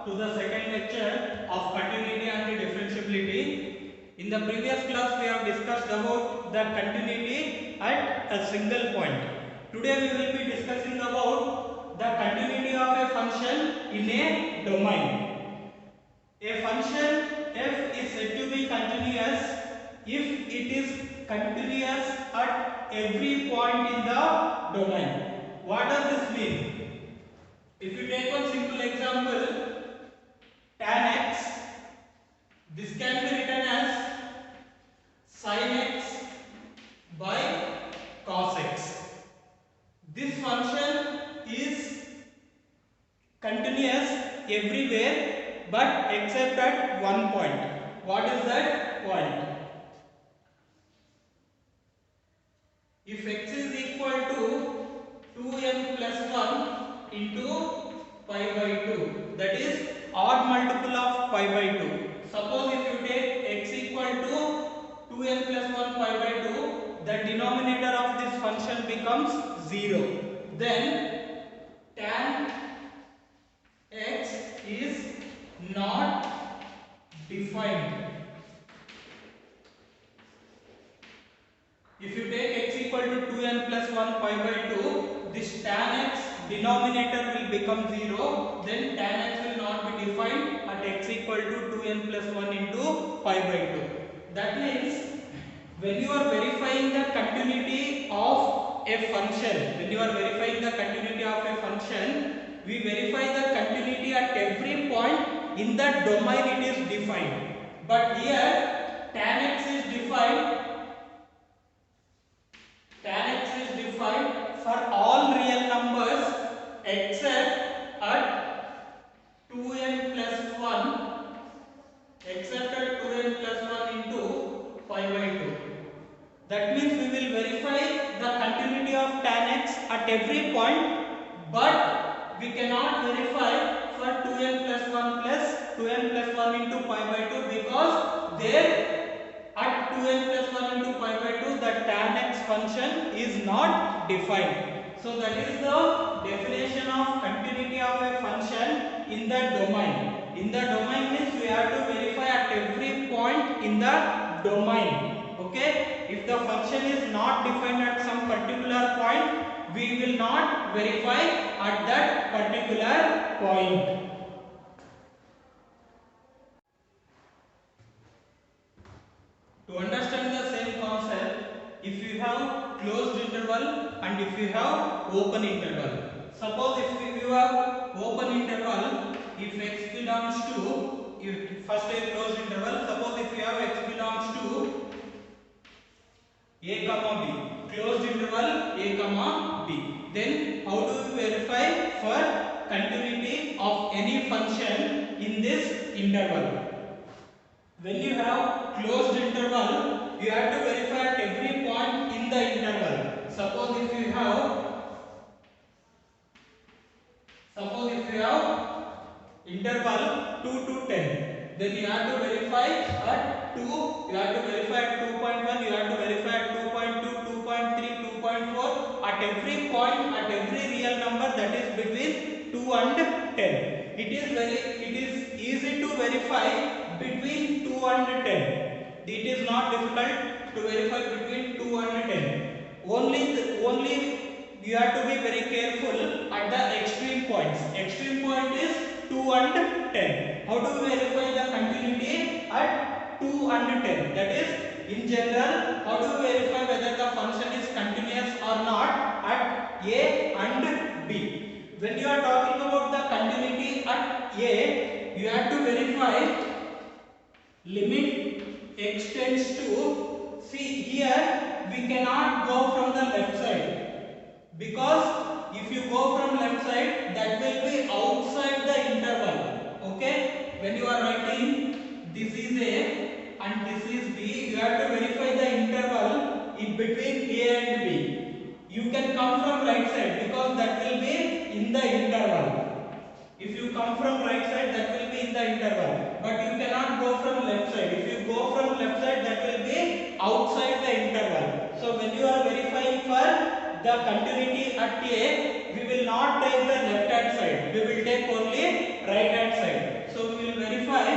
to the second lecture of continuity and the differentiability. In the previous class we have discussed about the continuity at a single point. Today we will be discussing about the continuity of a function in a domain. A function f is said to be continuous if it is continuous at every point in the domain. What does this mean? If you take one simple example, tan x, this can be written as sin x by cos x. This function is continuous everywhere but except at one point. What is that point? If x is equal to 2n plus 1 into pi by 2, that is odd multiple of pi by 2. Suppose if you take x equal to 2n plus 1 pi by 2, the denominator of this function becomes 0. Then tan x is not defined. If you take x equal to 2n plus 1 pi by 2, this tan x denominator will become 0, then tan x will not be defined at x equal to 2n plus 1 into pi by 2. That means when you are verifying the continuity of a function, we verify the continuity at every point in the domain it is defined. But here tan x is defined for all real numbers except at 2n plus 1 into pi by 2. That means we will verify the continuity of tan x at every point, but we cannot verify for 2n plus 1 into pi by 2 because there at 2n plus 1 into pi by 2 the tan x function is not defined. So that is the definition of continuity of a function in the domain. In the domain means we have to verify at every point in the domain. Okay? If the function is not defined at some particular point, we will not verify at that particular point. To understand the same concept, if you have closed interval and if you have open interval. Suppose if you have open interval, if x belongs to, first a closed interval, suppose if you have x belongs to a comma b, closed interval a comma b, then how do we verify for continuity of any function in this interval? When you have closed interval, you have to verify at every point in the interval. Suppose if you have interval 2 to 10, then you have to verify at 2, you have to verify at 2.1, you have to verify at 2.2, 2.3, 2.4, at every point, at every real number that is between 2 and 10. It is easy to verify between 2 and 10. It is not difficult to verify between 2 and 10. Only you have to be very careful at the extreme points. Extreme point is 2 and 10. How do we verify the continuity at 2 and 10? That is, in general, how do we verify whether the function is continuous or not at a and b? When you are talking about the continuity at a, you have to verify limit x tends to, see here we cannot go from the left side, because if you go from left side that will be outside the interval. Okay, when you are writing this is a and this is b, you have to verify the interval in between a and b. You can come from right side because that will be in the interval. If you come from right side, that will be in the interval, but you cannot go from left side. If you go from left side, that will be outside the interval. So when you are verifying for the continuity at A, we will not take the left hand side, we will take only right hand side. So we will verify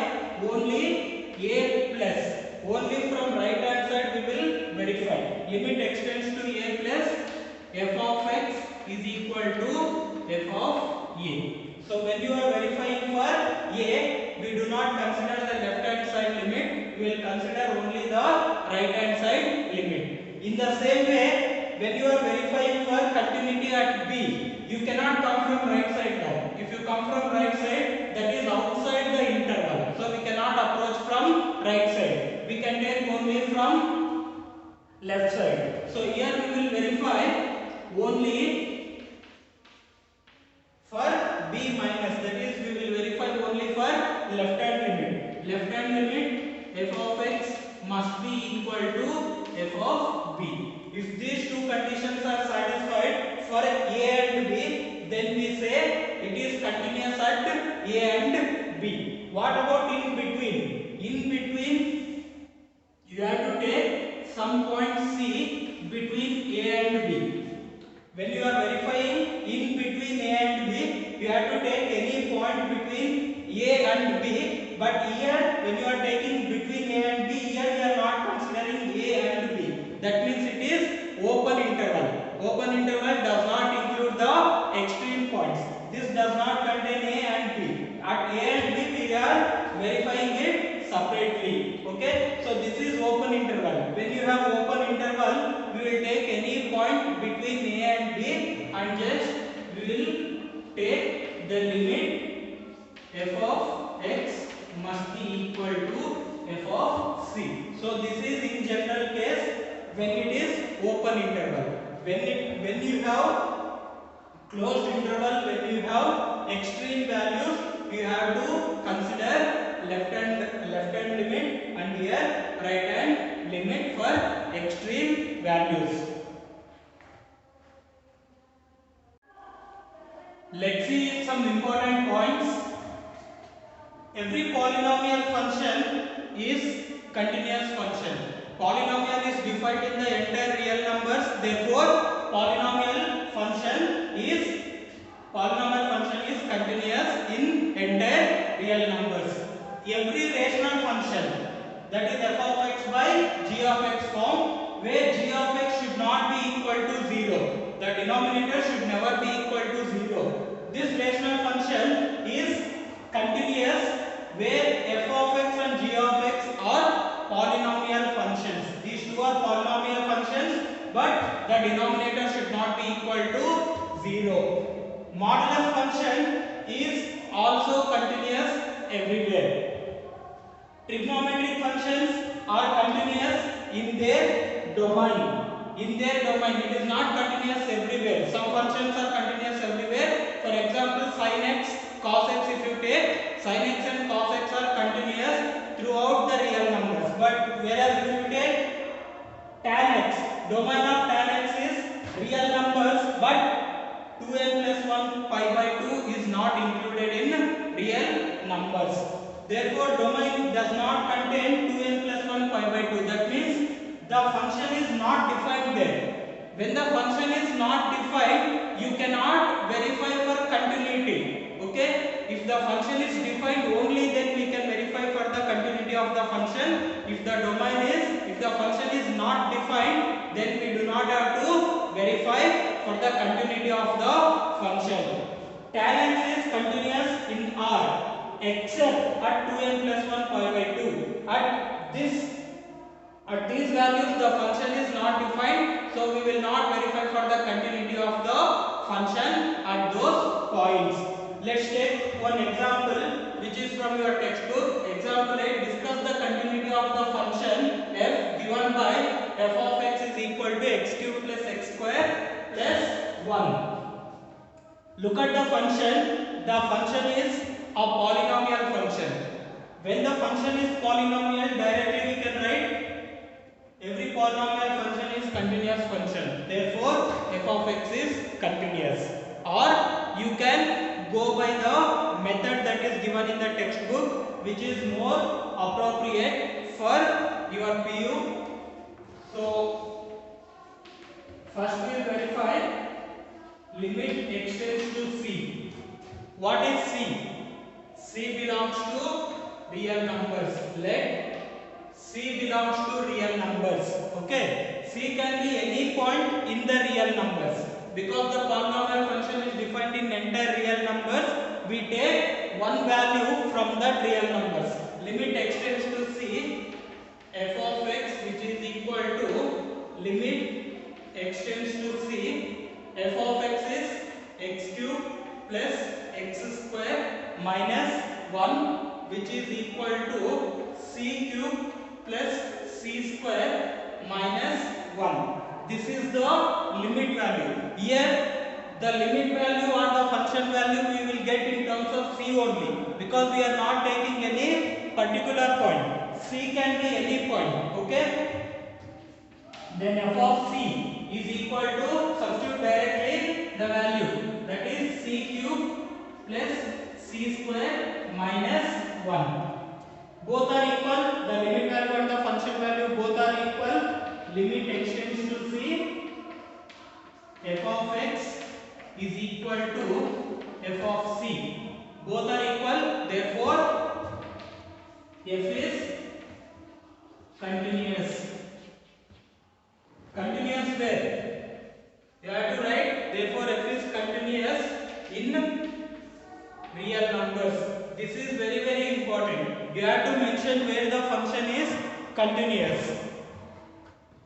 only A plus, only from right hand side we will verify. Limit extends to A plus f of x is equal to f of A. So when you are verifying for A, we do not consider the left hand side limit, we will consider only the right hand side limit. In the same way, when you are verifying for continuity at B, you cannot come from right side now. If you come from right side, that is outside the interval. So we cannot approach from right side. We can take only from left side. So here we will verify only for B minus, that is we will verify only for left hand limit. Left hand limit f of x must be equal to f of b. If these two conditions are satisfied for A and B, then we say it is continuous at A and B. What about in between? In between, you have to take some point C between A and B. When you are verifying in between A and B, you have to take any point between A and B. But here, when you are taking between A and B, here we are not considering A and B. That means it is open interval. Open interval does not include the extreme points. This does not contain A and B. At A and B, we are verifying it separately. Okay? So this is open interval. When you have open interval, we will take any point between A and B and just we will take the limit f of x must be equal to f of c. So this is in general case when it is open interval. When you have closed interval, when you have extreme values, you have to consider left hand limit and here right hand limit for extreme values. Let's see some important points. Every polynomial function is continuous function. Polynomial is defined in the entire real numbers. Therefore, polynomial function is continuous in entire real numbers. Every rational function, that is f of x by g of x form, where g of x should not be equal to 0. The denominator should never be equal to 0. This rational function is continuous where f of x and g of x are polynomial functions. These two are polynomial functions, but the denominator should not be equal to 0. Modulus function is also continuous everywhere. Trigonometric functions are continuous in their domain. It is not continuous everywhere. Some functions are continuous everywhere. For example, sin x, cos x, if you take, sin x and cos x are continuous throughout the real numbers. But whereas if you take tan x, domain of tan x is real numbers, but 2n plus 1 pi by 2 is not included in real numbers. Therefore, domain does not contain 2n plus 1 pi by 2. That means the function is not defined there. When the function is not defined, you cannot verify for continuity. Okay? If the function is defined, only then we can verify for the continuity of the function. If the function is not defined, then we do not have to verify for the continuity of the function. Tan x is continuous in R, except at 2n plus 1 pi by 2. At these values, the function is not defined, so we will not verify for the continuity of the function at those points. Let's take one example which is from your textbook. Example 8, discuss the continuity of the function f given by f of x is equal to x cube plus x square plus 1. Look at the function. The function is a polynomial function. When the function is polynomial, directly we can write every polynomial function is continuous function. Therefore, f of x is continuous. Or you can go by the method that is given in the textbook, which is more appropriate for your PU. So, First we will verify limit extends to C. What is C? C belongs to real numbers. Let C belongs to real numbers. Okay. C can be any point in the real numbers. Because the polynomial function is defined in entire real numbers, we take one value from that real numbers. Limit extends to C, f of x, which is equal to limit extends to C, f of x is x cube plus x square minus 1, which is equal to c cube plus c square minus 1. This is the limit value. Here the limit value or the function value we will get in terms of c only, because we are not taking any particular point. C can be any point. Okay. Then f of c is equal to, substitute directly the value, that is c cube plus c square minus 1. Both are equal. The limit value and the function value both are equal. Limit extends to c, f of x is equal to f of c. Both are equal. Therefore f is continuous. Continuous where? You have to write, therefore f is continuous in real numbers. This is very, very important. You have to mention where the function is continuous.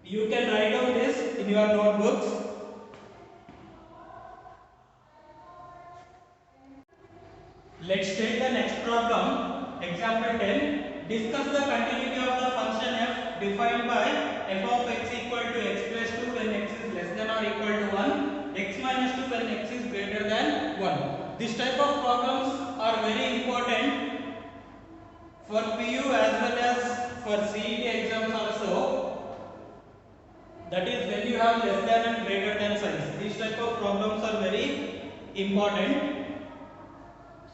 You can write down this in your notebooks. Let's take the next problem. Example 10. Discuss the continuity of the function f defined by f of x equal to x plus 2 when x is less than or equal to 1, x minus 2 when x is greater than 1. This type of problems are very important for PU as well as for CET exams also. That is when you have less than and greater than signs. These type of problems are very important.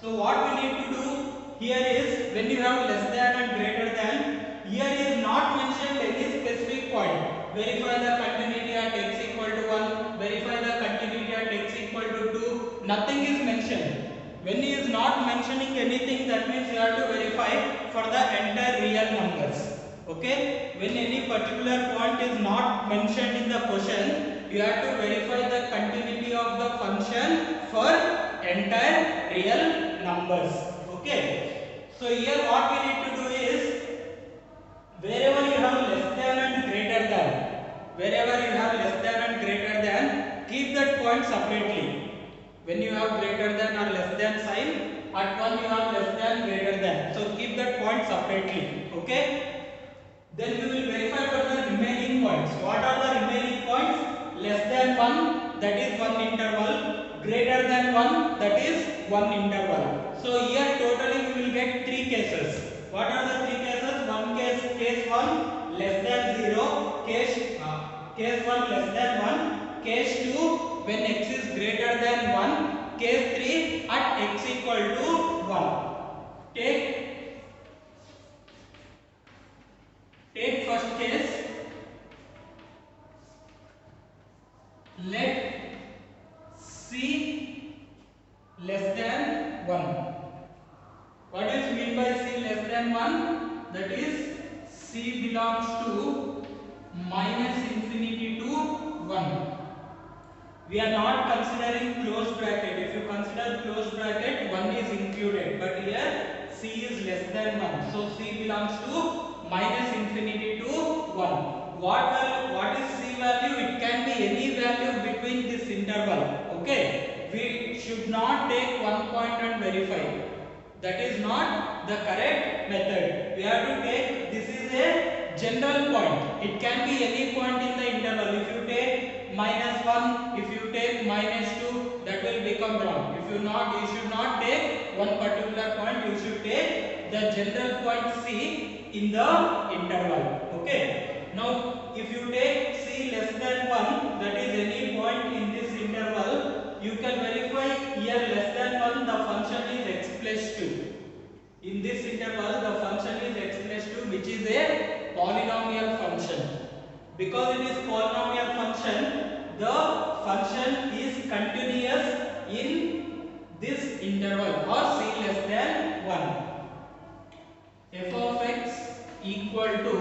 So what we need to do here is, when you have less than and greater than, here is not mentioned any specific point. Verify the continuity at x equal to 1, verify the continuity at x equal to 2, nothing is mentioned. When he is not mentioning anything, that means you have to verify for the entire real numbers. Okay? When any particular point is not mentioned in the question, you have to verify the continuity of the function for entire real numbers. Okay? So here what we need to do is, wherever you have less than and greater than, wherever you have less than and greater than, keep that point separately. When you have greater than or less than sign, at one you have less than, greater than. So keep that point separately. Okay? Then we will verify for the remaining points. What are the remaining points? Less than 1, that is 1 interval. Greater than 1, that is 1 interval. So here totally we will get 3 cases. What are the 3 cases? One case 1 less than 0, case 1 less than 1, case 2 when x is greater than 1, case 3 at x equal to 1. Take first case. Let c less than 1. What is mean by c less than 1? That is c belongs to minus infinity to 1. We are not considering closed bracket. If you consider closed bracket, 1 is included. But here c is less than 1. So c belongs to minus infinity to 1. What is c value? It can be any value between this interval. Okay? We should not take one point and verify. That is not the correct method. We have to take, this is a general point. It can be any point in the interval. If you take minus 1, if you take minus 2, that will become wrong. You should not take one particular point. You should take the general point c in the interval. Okay. Now, if you take c less than 1, that is any point in this interval, you can verify here less than 1, the function is x plus 2. In this interval, the function is x plus 2, which is a polynomial function. Because it is polynomial function, the in this interval or c less than 1. F of x equal to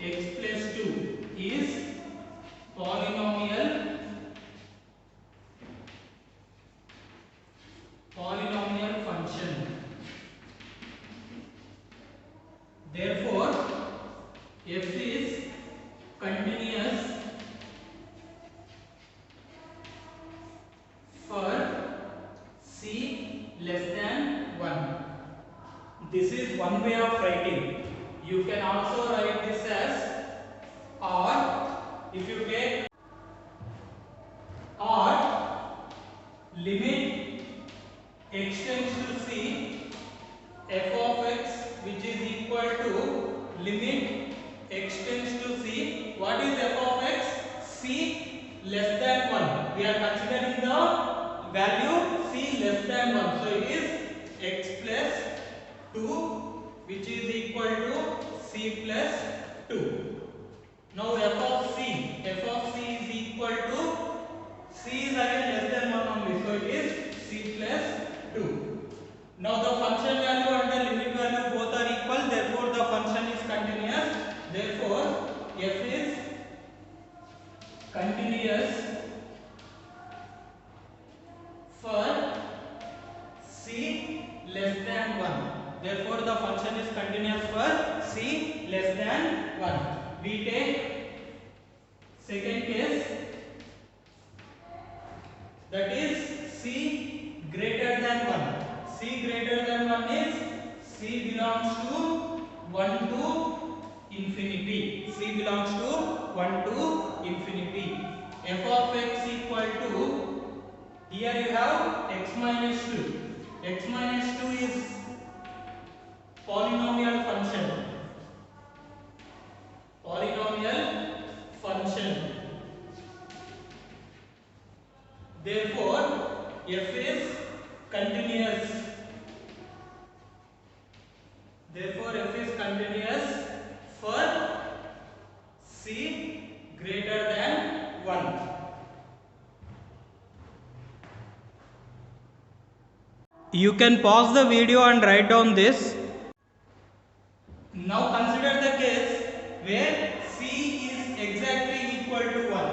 x plus 2 is polynomial function. Therefore, f is continuous for c less than 1. This is one way of writing. You can also write this as, or if you take, or limit x tends to c, f of x which is equal to limit x tends to c. What is f of x? C less than 1. We are considering the value c less than 1. So it is x plus 2 which is equal to c plus 2. Now f of c is equal to, c is again less than 1 only, so it is c plus 2. Now the function value and the limit value both are equal, therefore the function is continuous. Therefore f is continuous for c less than 1. Therefore the function is continuous for c less than 1. We take second case, that is c greater than 1. C greater than 1 is c belongs to 1 to infinity. C belongs to 1 to infinity. F of x equal to, here you have x minus 2. X minus 2 is polynomial function. Therefore, f is continuous. For c greater than 1. You can pause the video and write down this. Now consider the case where c is exactly equal to 1.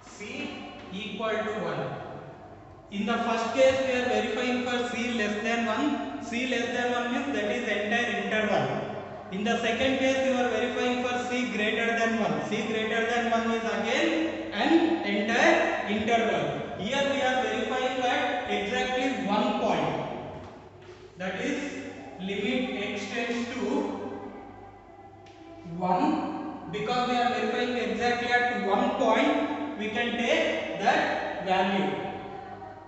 C equal to 1. In the first case we are verifying for c less than 1. C less than 1 means that is entire interval. In the second case you are verifying for c greater than 1. C greater than 1 is again an entire interval. Here we are verifying at exactly one point. That is limit x tends to 1. Because we are verifying exactly at one point, we can take that value.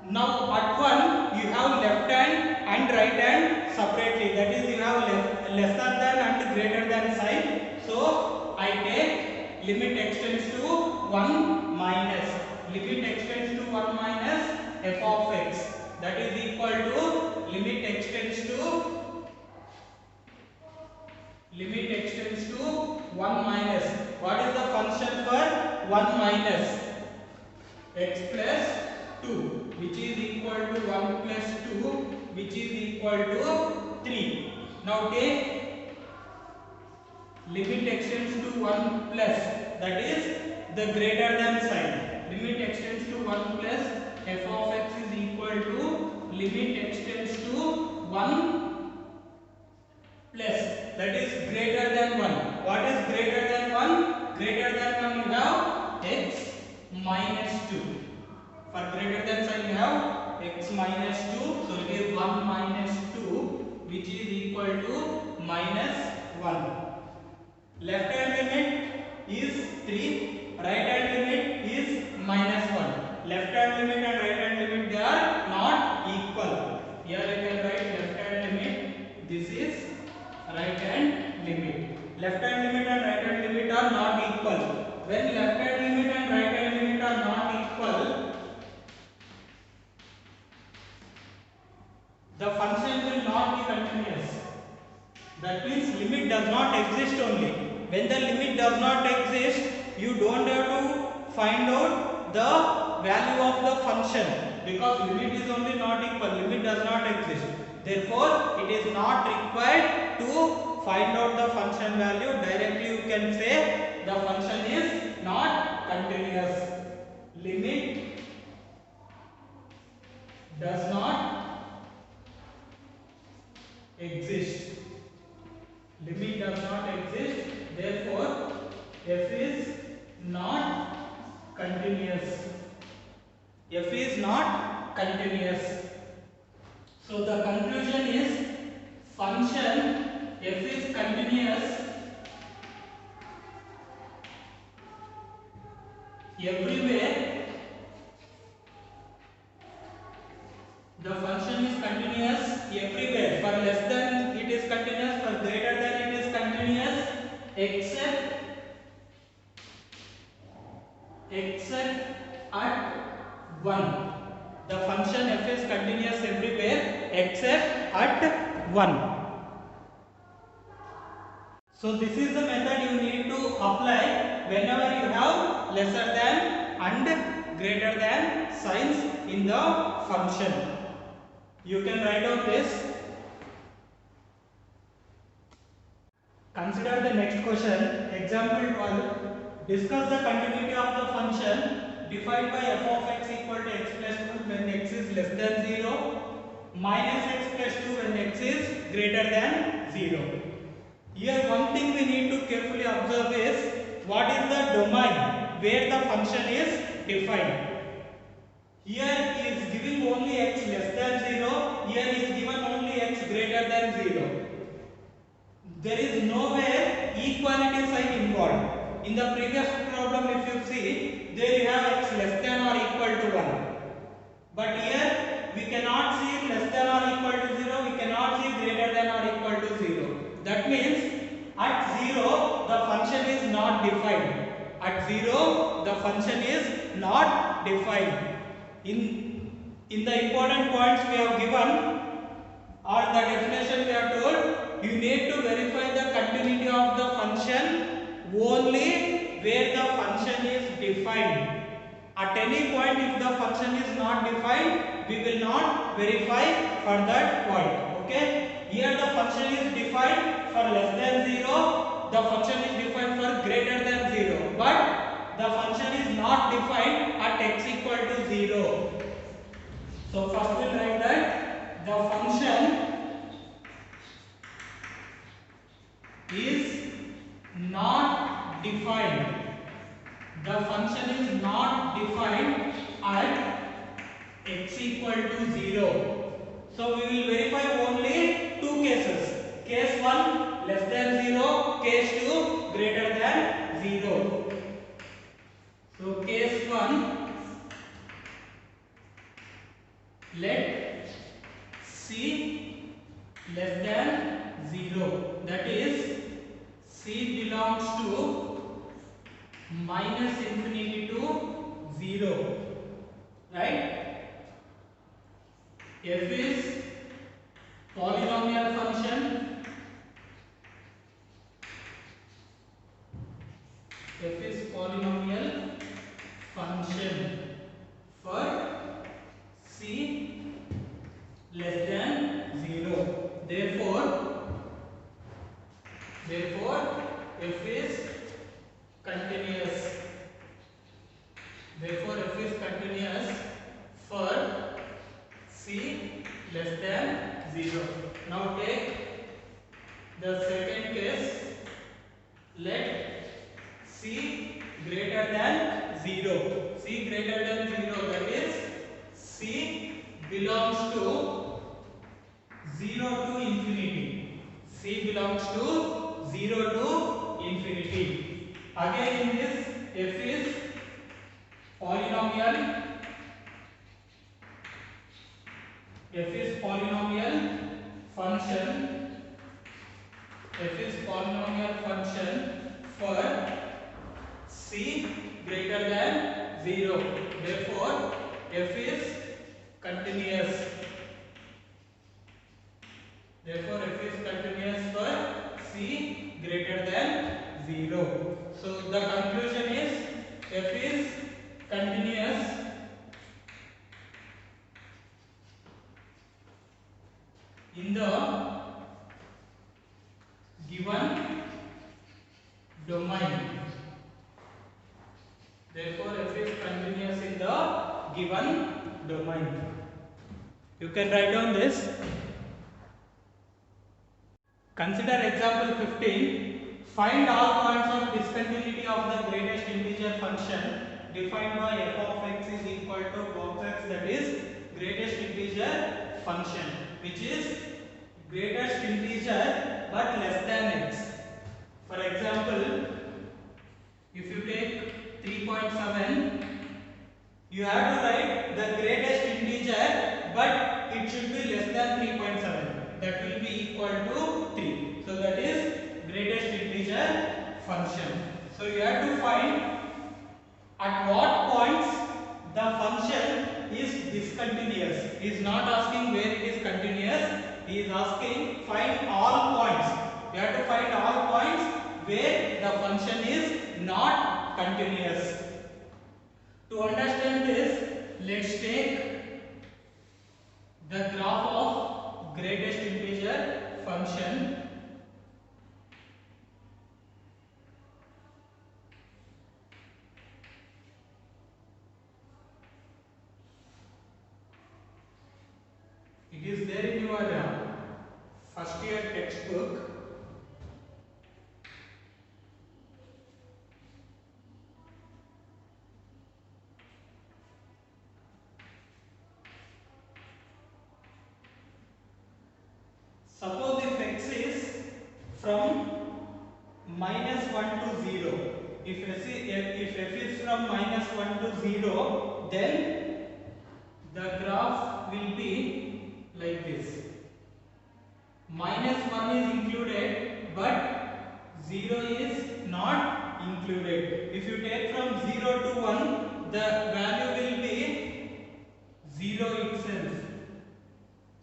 Now at 1 you have left hand and right hand separately, that is you have lesser than and greater than sign. So I take limit x tends to 1 minus, limit x tends to 1 minus f of x, that is equal to limit x tends to 1 minus. What is the function for 1 minus? X plus 2, which is equal to 1 plus 2, which is equal to 3. Now take limit x tends to 1 plus, that is the greater than sign. Limit x tends to 1 plus f of x is equal to limit x tends to 1 plus, that is greater than 1. What is greater than 1? Greater than 1 you have x minus 2. For greater than sign you have x minus 2. So it is 1 minus 2, which is equal to minus 1. Left hand limit is 3. Right hand limit is minus 1. Left hand limit and right hand limit, they are not equal. Here you can write left hand limit. This is right hand limit. Left hand limit and right hand limit are not equal. When left hand limit and right hand limit are not equal, the function will not be continuous. That means limit does not exist only. When the limit does not exist, you don't have to find out the value of the function, because limit is only not equal, limit does not exist. Therefore, it is not required to find out the function value. Directly you can say the function is not continuous. Limit does not exist. Limit does not exist. Therefore, f is not continuous. F is not continuous. So the conclusion is function f is continuous everywhere. The function is continuous everywhere. For less than it is continuous, for greater than it is continuous, except at 1. The function f is continuous everywhere except at 1. So this is the method you need to apply whenever you have lesser than and greater than signs in the function. You can write down this. Consider the next question. Example 12. Discuss the continuity of the function defined by f of x equal to x plus 2 when x is less than 0, minus x plus 2 when x is greater than 0. Here one thing we need to carefully observe is what is the domain where the function is defined. Here is giving only x less than 0, here is given only x greater than 0. There is nowhere equality sign involved. In the previous problem, if you see, there you have x less than or equal to 1. But here we cannot see less than or equal to 0, we cannot see greater than or equal to 0. That means at 0 the function is not defined. At 0 the function is not defined. In the important points we have given or the definition we have told, you need to verify the continuity of the function only where the function is defined. At any point if the function is not defined, we will not verify for that point. Okay? Here the function is defined for less than 0, the function is defined for greater than 0. But the function is not defined at x equal to 0. So first we will write that the function is not defined. The function is not defined at x equal to 0. So we will verify only two cases. Case 1 less than 0, case 2 greater than 0. So case 1, let c less than 0, that is c belongs to minus infinity to 0, right? F is polynomial function, f is polynomial function for c less than 0. Therefore f is continuous. Therefore f is continuous for c less than 0. Now take the second case. Let c greater than 0. C greater than 0, that is c belongs to 0 to infinity. C belongs to 0 to infinity. Again in this f is polynomial. F is polynomial function. F is polynomial function for c greater than 0. Therefore f is continuous. Therefore f is continuous for c greater than 0. So the conclusion is f is continuous in the given domain. Therefore f is continuous in the given domain. You can write down this. Consider example 15. Find all points of discontinuity of the greatest integer function defined by f of x is equal to box x, that is greatest integer function, which is greatest integer but less than x. For example, if you take 3.7, you have to write the greatest integer but it should be less than 3.7. That will be equal to 3. So that is greatest integer function. So you have to find at what points the function is discontinuous. He is not asking where it is continuous. He is asking find all points. You have to find all points where the function is not continuous. To understand this, let's take the graph of greatest integer function. It is there in your first year textbook. Suppose if x is from -1 to 0. If f is from -1 to 0, then the graph will be like this. -1 is included but 0 is not included. If you take from 0 to 1, the value will be 0 itself.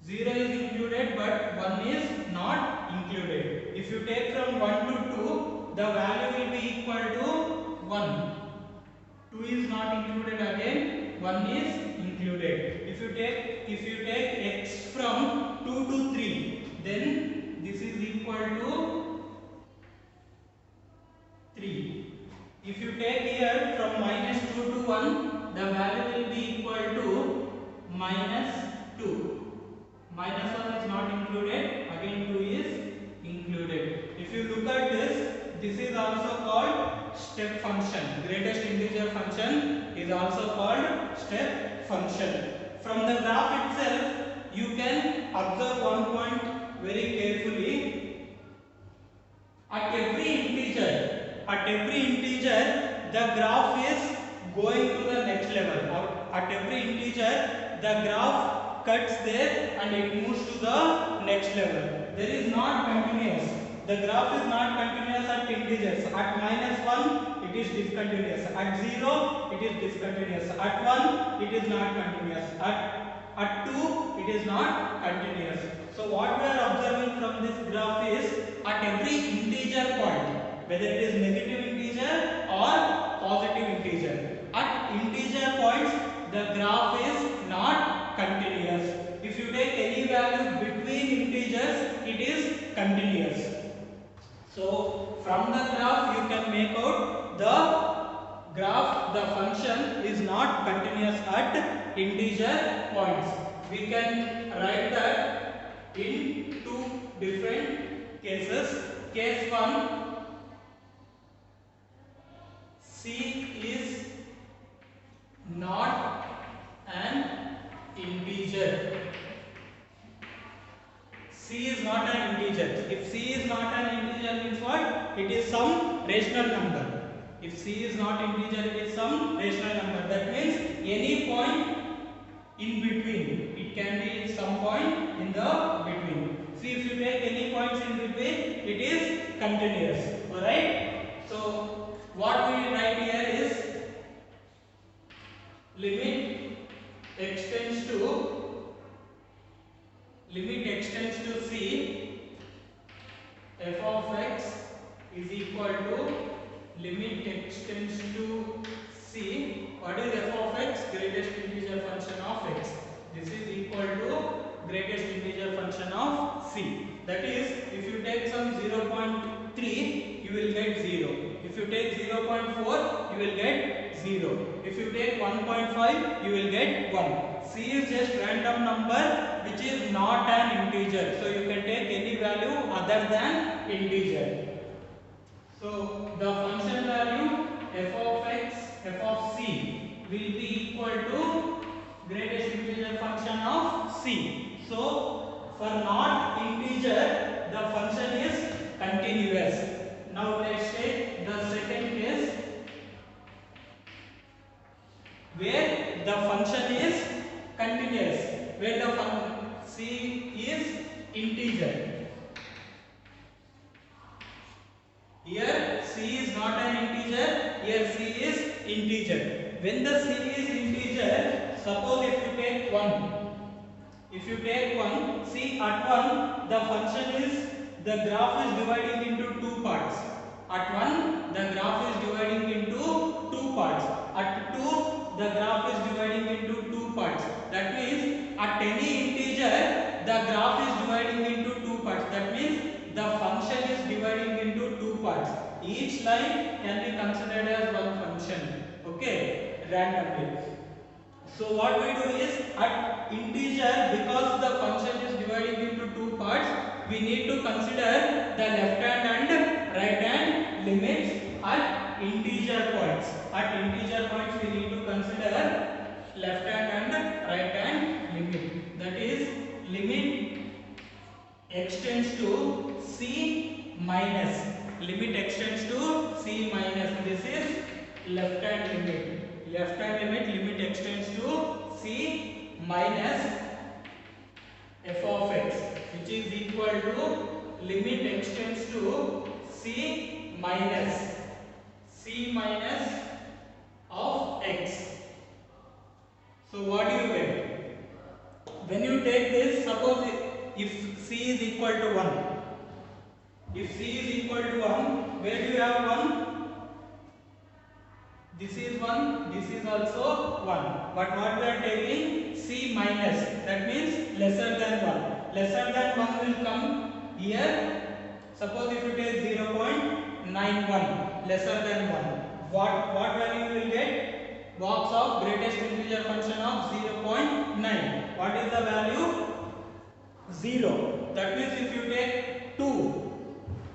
0 is included but 1 is not included. If you take from 1 to 2, the value will be equal to 1. 2 is not included again, 1 is included. If you take x from 2 to 3, then this is equal to 3. If you take here from -2 to 1, the value will be equal to -2. -1 is not included, again 2 is included. If you look at this is also called step function. Greatest integer function is also called step function. From the graph itself, you can observe one point very carefully. At every integer, the graph is going to the next level. At every integer, the graph cuts there and it moves to the next level. There is not continuous. The graph is not continuous at integers. At -1, it is discontinuous. At 0, it is discontinuous. At 1, it is not continuous. At 2, it is not continuous. So what we are observing from this graph is at every integer point, whether it is negative integer or positive integer, at integer points, the graph is not continuous. If you take any value between integers, it is continuous. So from the graph you can make out the function is not continuous at integer points. We can write that in two different cases. Case 1, c is not an integer. C is not an integer. If C is not an integer means what? It is some rational number. If C is not integer, it is some rational number. That means any point in between. It can be some point in the between. See, if you take any points in between, it is continuous. Alright? So what we write here is limit extends to c, f of x is equal to extends to c. What is f of x? Greatest integer function of x. This is equal to greatest integer function of c. That is, if you take some 0.3, you will get 0. If you take 0.4, you will get 0. If you take 1.5, you will get 1. C is just random number which is not an integer. So you can take any value other than integer. So the function value f of x, f of c will be equal to greatest integer function of c. So for not integer, the function is continuous. Now let's take the second case where the function is continuous, where the c is integer. Here c is not an integer, here c is integer. When the c is integer, suppose if you take 1, see at 1 the function is, the graph is dividing into two parts. At 1 the graph is dividing into two parts. At 2 the graph is dividing into two parts. That means at any integer the graph is dividing into two parts. That means the function is dividing into two parts. Each line can be considered as one function. Okay, randomly. So what we do is, at integer, because the function is dividing into two parts, we need to consider the left hand and right hand limits at integer points. At integer points we need to consider left hand and right hand limit. That is, limit extends to c minus. Limit extends to c minus. This is left hand limit. Left hand limit extends to c minus f of x, which is equal to limit extends to c minus of x. So what do you get? When you take this, suppose if c is equal to 1, if c is equal to 1, where do you have 1? This is 1, this is also 1. But what we are taking? C minus. That means lesser than 1. Lesser than 1 will come here. Suppose if you take 0.91, lesser than 1. What value you will get? Box of greatest integer function of 0.9. What is the value? 0. That means if you take 2,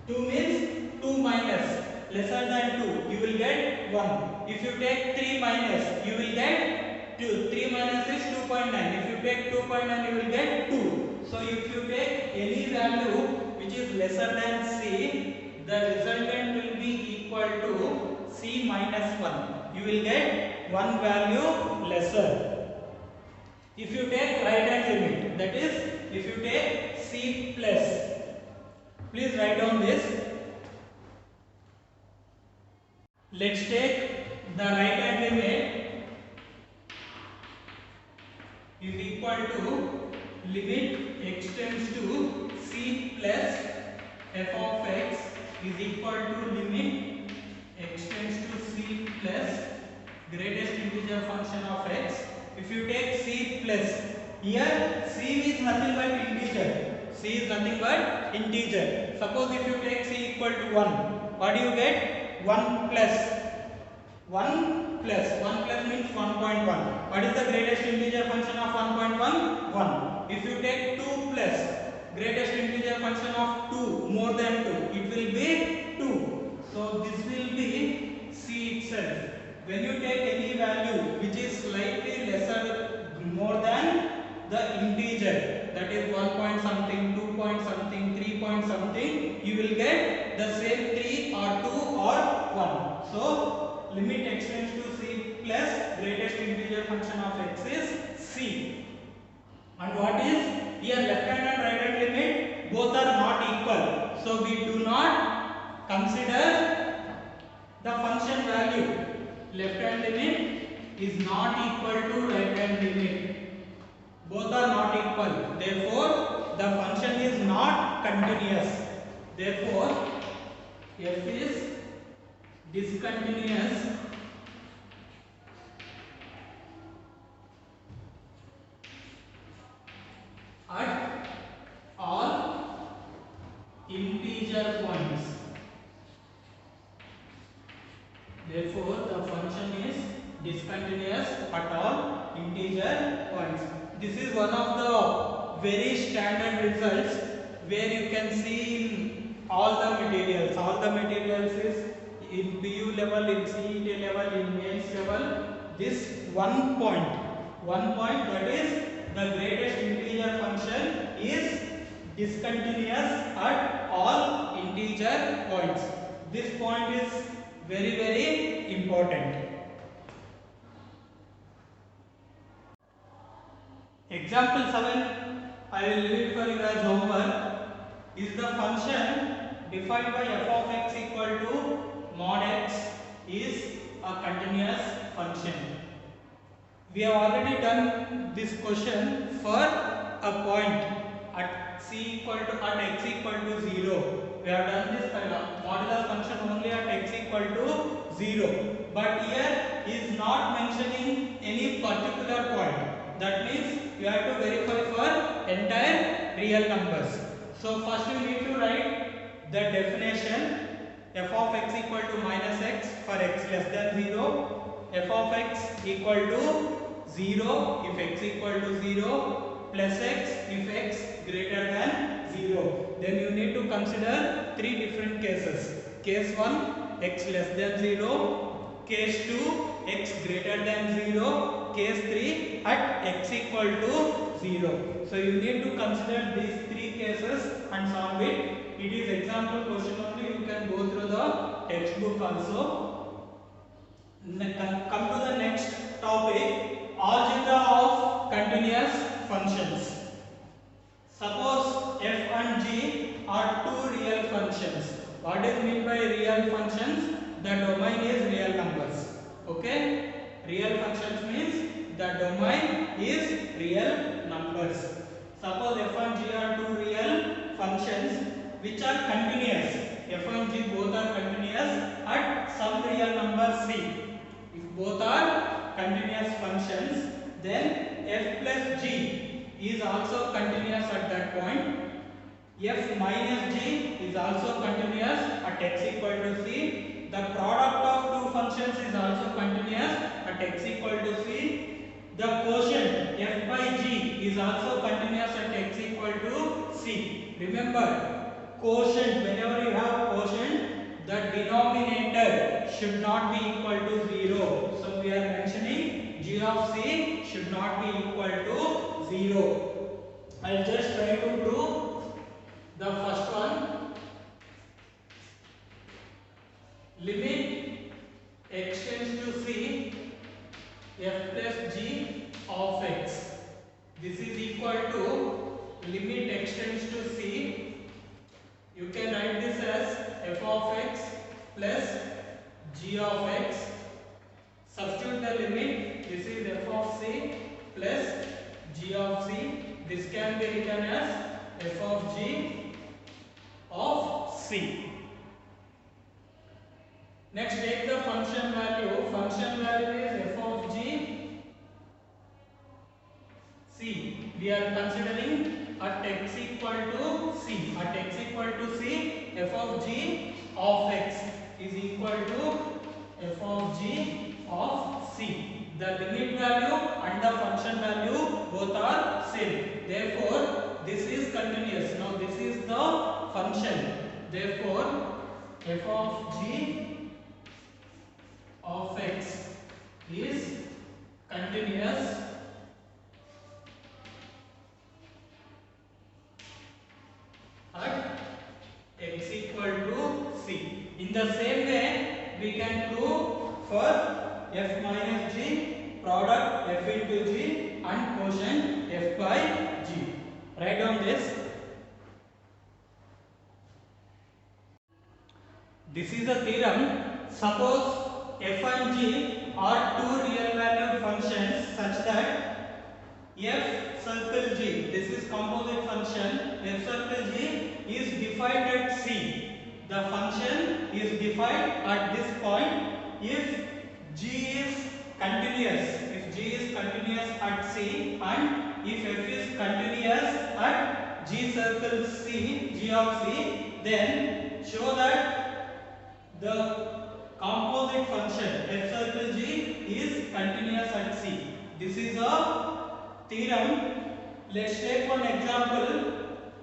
2 means 2 minus. Lesser than 2, you will get 1. If you take 3 minus, you will get 2. 3 minus is 2.9. If you take 2.9, you will get 2. So if you take any value which is lesser than c, the resultant will be equal to c minus 1. You will get one value lesser. If you take right hand limit, that is, if you take c plus, please write down this. Let's take the right hand limit is equal to limit extends to c plus f of x is equal to limit extends to c plus greatest integer function of x. If you take c plus, here c is nothing but integer. C is nothing but integer. Suppose if you take c equal to 1, what do you get? 1 plus 1 means 1.1. What is the greatest integer function of 1.1? 1. If you take 2 plus greatest integer function of 2 more than 2, it will be 2. So this will be c itself. When you take any value which is slightly lesser, more than the integer, that is 1 point something, 2 point something, 3 point something, you will get the same 3 or 2 or 1. So limit extends to c plus greatest integer function of x is c. And what is here left hand and right hand limit? Both are not equal. So we do not consider the function value. Left hand limit is not equal to right hand limit. Both are not equal. Therefore, the function is not continuous. Therefore, f is discontinuous at all integer points. Therefore, the function is discontinuous at all integer points. This is one of the very standard results where you can see in all the materials. All the materials is in PU level, in CET level, in mains level. This one point that is the greatest integer function is discontinuous at all integer points. This point is very important. Example 7, I will leave it for you as homework. Is the function defined by f of x equal to mod x is a continuous function. We have already done this question for a point at x equal to 0. We have done this modular function only at x equal to 0. But here is not mentioning any particular point. That means you have to verify for entire real numbers. So first you need to write the definition. F of x equal to minus x for x less than 0. F of x equal to 0 if x equal to 0 plus x if x greater than 0. Then you need to consider three different cases. Case 1 x less than 0, case 2 x greater than 0, case 3 at x equal to 0. So you need to consider these three cases and solve it. It is example question only, you can go through the textbook also. Come to the next topic. Algebra of continuous functions. Suppose f and g are two real functions. What is meant by real functions? The domain is real numbers. Okay? Real functions means the domain is real numbers. Suppose f and g are two real functions which are continuous. F and g both are continuous at some real number c. If both are continuous functions, then f plus g is also continuous at that point. F minus g is also continuous at x equal to c. The product of two functions is also continuous at x equal to c. The quotient f by g is also continuous at x equal to c. Remember, quotient, whenever you have quotient, the denominator should not be equal to 0. So we are mentioning g of c should not be equal to 0. I will just try to do the first one. Limit x tends to c f plus g of x. This is equal to limit x tends to c. You can write this as f of x plus g of x. Substitute the limit. This is f of c plus g of c. This can be written as f of g of c. Next, take the function value. Function value is f of g c. We are considering at x equal to c. At x equal to c, f of g of x is equal to f of g of c. The limit value and the function value both are same. Therefore, this is continuous. Now this is the function. Therefore, f of g of x is continuous at x equal to c. In the same way, we can prove for f minus g, product f into g and quotient f by g. Write down this. This is a theorem. Suppose f and g are two real valued functions such that f circle g, this is composite function, f circle g is defined at c. The function is defined at this point if g is continuous. If g is continuous at C and if f is continuous at g circle C, g of C, then show that the composite function f circle g is continuous at C. This is a theorem. Let's take one example.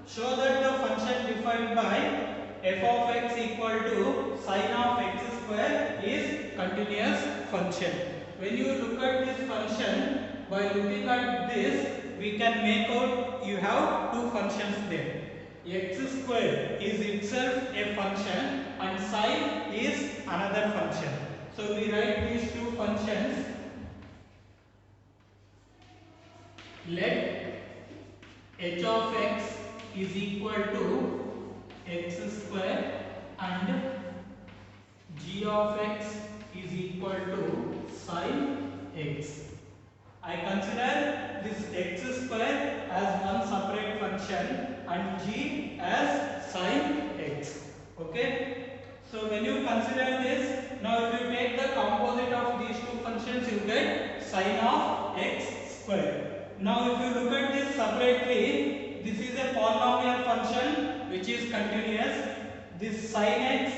Show that the function defined by f of x equal to sin of x square is continuous function. When you look at this function, by looking at this, we can make out you have two functions there. X square is itself a function and sin is another function. So we write these two functions. Let h of x is equal to x square and g of x is equal to sin x. I consider this x square as one separate function and g as sin x. Okay. So when you consider this, now if you take the composite of these two functions, you get sin of x square. Now if you look at this separately, this is a polynomial function which is continuous. This sin x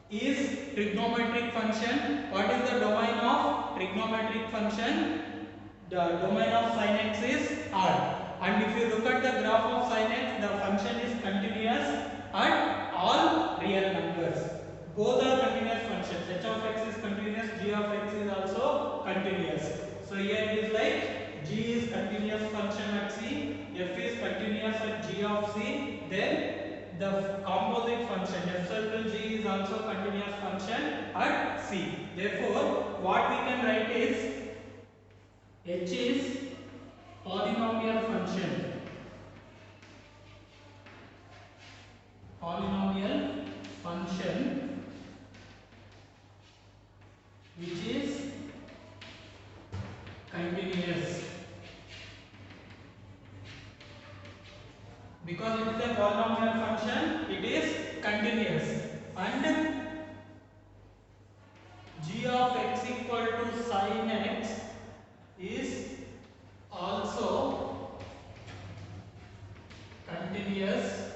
is trigonometric function. What is the domain of trigonometric function? The domain of sin x is R. And if you look at the graph of sin x, the function is continuous at all real numbers. Both are continuous functions. H of x is continuous, g of x is also continuous. So here it is like g is continuous function at C, f is continuous at g of C, then the composite function f circle g is also continuous function at C. Therefore, what we can write is h is polynomial function. Polynomial function which is continuous. Because it is a polynomial function, it is continuous. And g of x equal to sin x is also continuous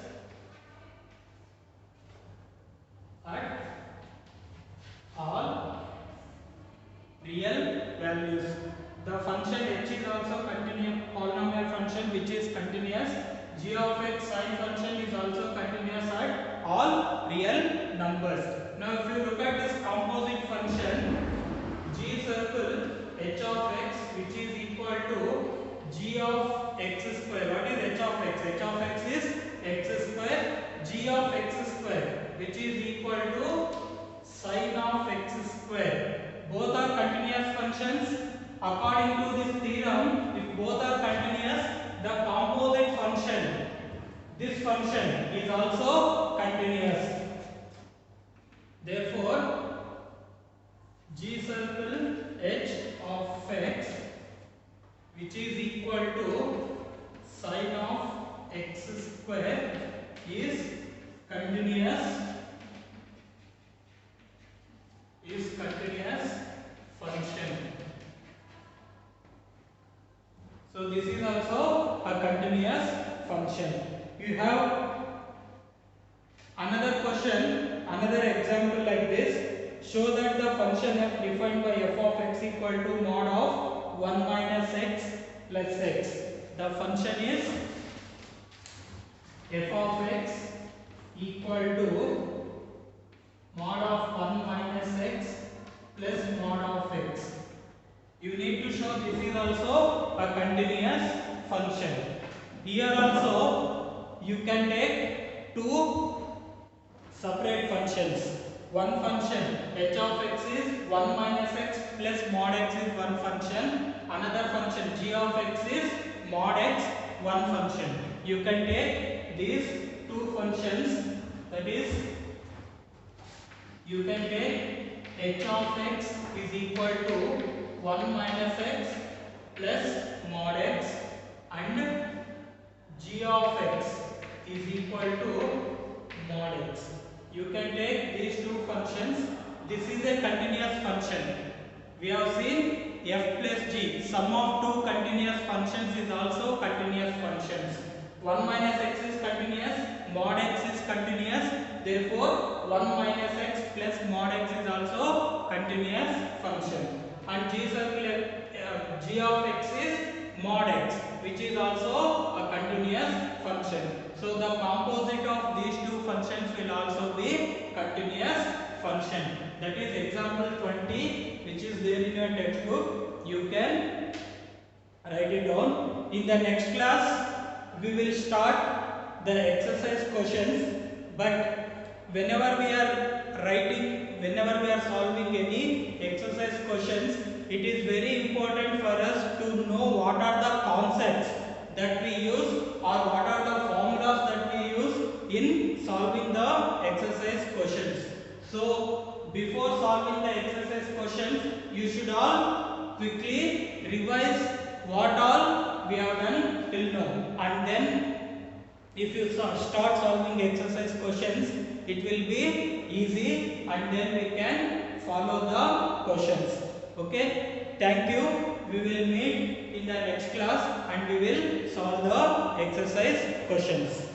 at all real values. The function h is also continuous polynomial function which is continuous. G of x sin function is also continuous at all real numbers. Now if you look at this composite function g circle h of x which is equal to g of x square. What is h of x? H of x is x square. G of x square which is equal to sin of x square. Both are continuous functions. According to this theorem, if both are continuous, the composite function, this function is also continuous. Therefore, g circle h of x which is equal to sin of x square is continuous function. So this is also a continuous function. You have another question, another example like this. Show that the function f defined by f of x equal to mod of 1 minus x plus x. The function is f of x equal to mod of 1 minus x plus mod of x. You need to show this is also a continuous function. Here also you can take two separate functions. One function h of x is 1 minus x plus mod x is one function. Another function g of x is mod x, one function. You can take these two functions, that is you can take h of x is equal to 1 minus x plus mod x and g of x is equal to mod x. You can take these two functions. This is a continuous function. We have seen f plus g. Sum of two continuous functions is also continuous functions. 1 minus x is continuous, mod x is continuous. Therefore, 1 minus x plus mod x is also continuous function. And g circle g of x is mod x, which is also a continuous function. So the composite of these two functions will also be continuous function. That is example 20, which is there in your textbook. You can write it down. In the next class, we will start the exercise questions. But whenever we are solving any exercise questions, it is very important for us to know what are the concepts that we use or what are the formulas that we use in solving the exercise questions. So before solving the exercise questions, you should all quickly revise what all we have done till now, and then if you start solving exercise questions, it will be easy and then we can follow the questions. Okay, thank you. We will meet in the next class and we will solve the exercise questions.